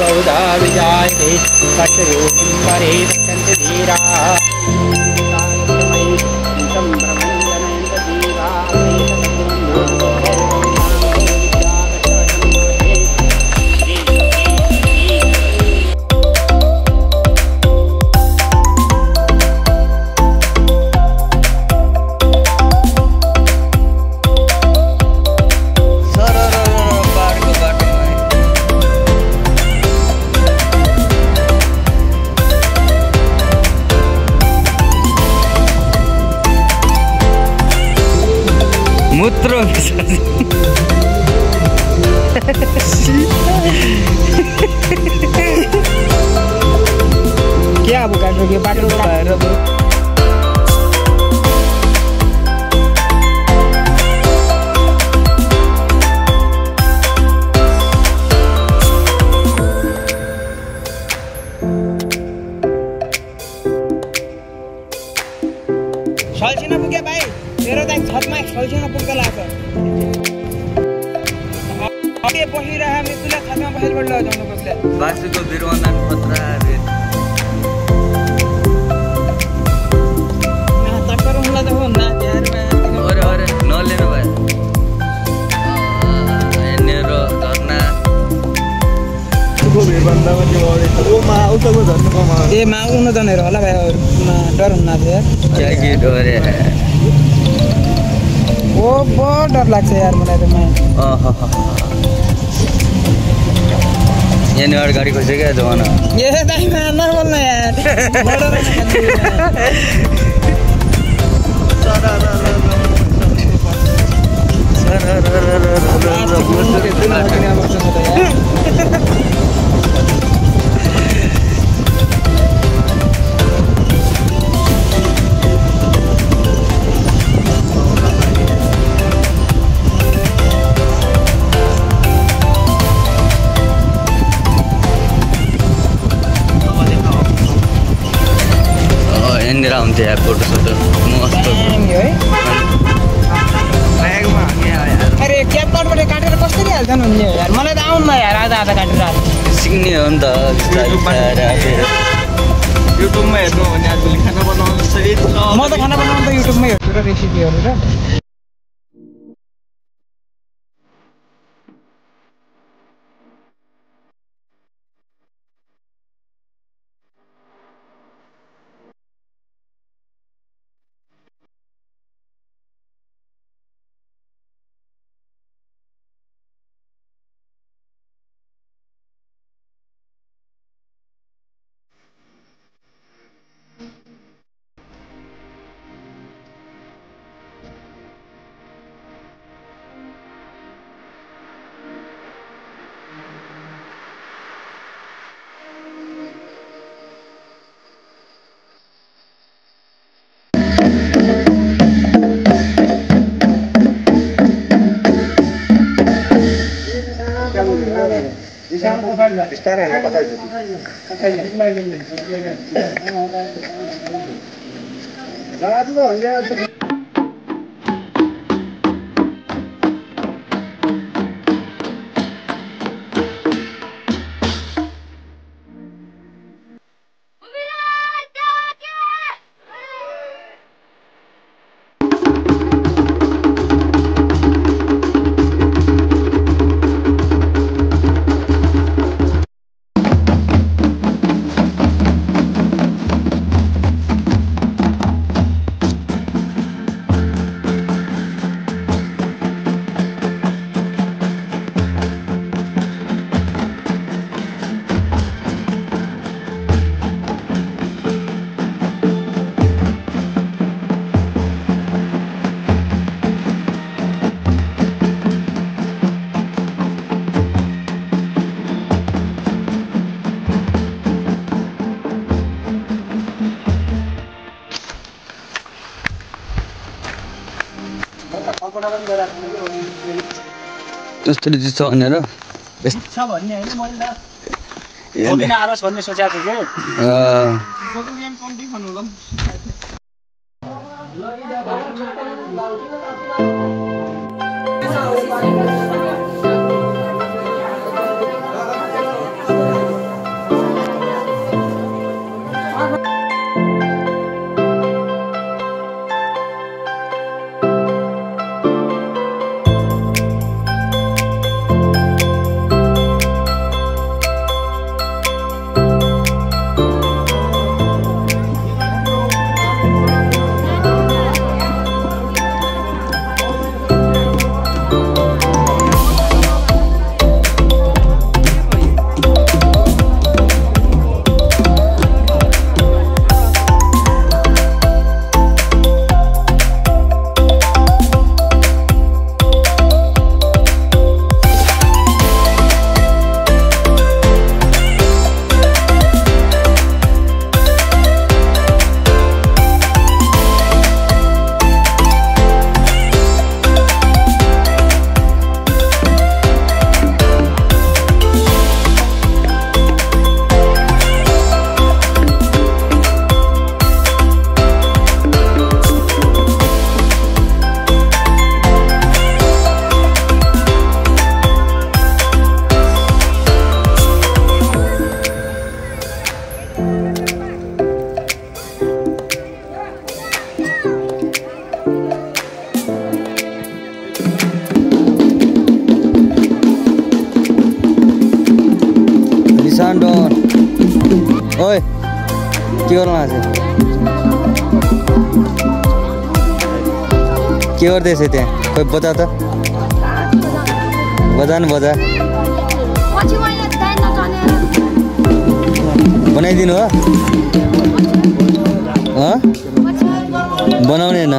बहुधा विजायते तस्य योनिं परे गच्छन्ति धीराः मूत्र क्या अब काट्नु के बाटो भएर सल्सिन पुग्यो भाइ तेरो त छतमा सल्सिन पुग्दा लाग्छ अबे बसिरहे मितुले छतमा बसेर लजाउनु पर्छ बासुको बिरुवान पत्रा रे ना तक्कर हुँला त हो ना यार अरे अरे नलेनु भाइ एनेरो झर्ना को भेटबन्दा पनि ओ मा उतको झर्नुको मा ए मा उन दनेर होला भाइ डर हुन्न यार क्या के डरे ओ बहुत डर लाग्छ यार मलाई त यहाँ गाडी खोज्यो क्या जमाना ए दाइमा नबोल्न यार यहाँनिर हुन्थ्यो यार फोटो सोटो मस्त अरे क्यापबाट काटेर कसरी हाल्छन् भन्ने यार मलाई त आउन्न यार आधा आधा काटेर सिक्ने हो नि त युट्युबमा हेर्नु भने आजकल खाना बनाउनु सहित म त खाना बनाउनु त युट्युबमै हेर्छु र रेसिपीहरू र त्यस्तो दिन्छ भनेर छ भन्ने हैन मैले त ओबिन आरोस भन्ने सोचेको थिएँ के फोटो गेम कम्ती खानु होला ओए के गर्नु आछ के गर्दैछ त्यहाँ खोइ बजा त बजा न बजा बनाइदिनु हो बनाउने हैन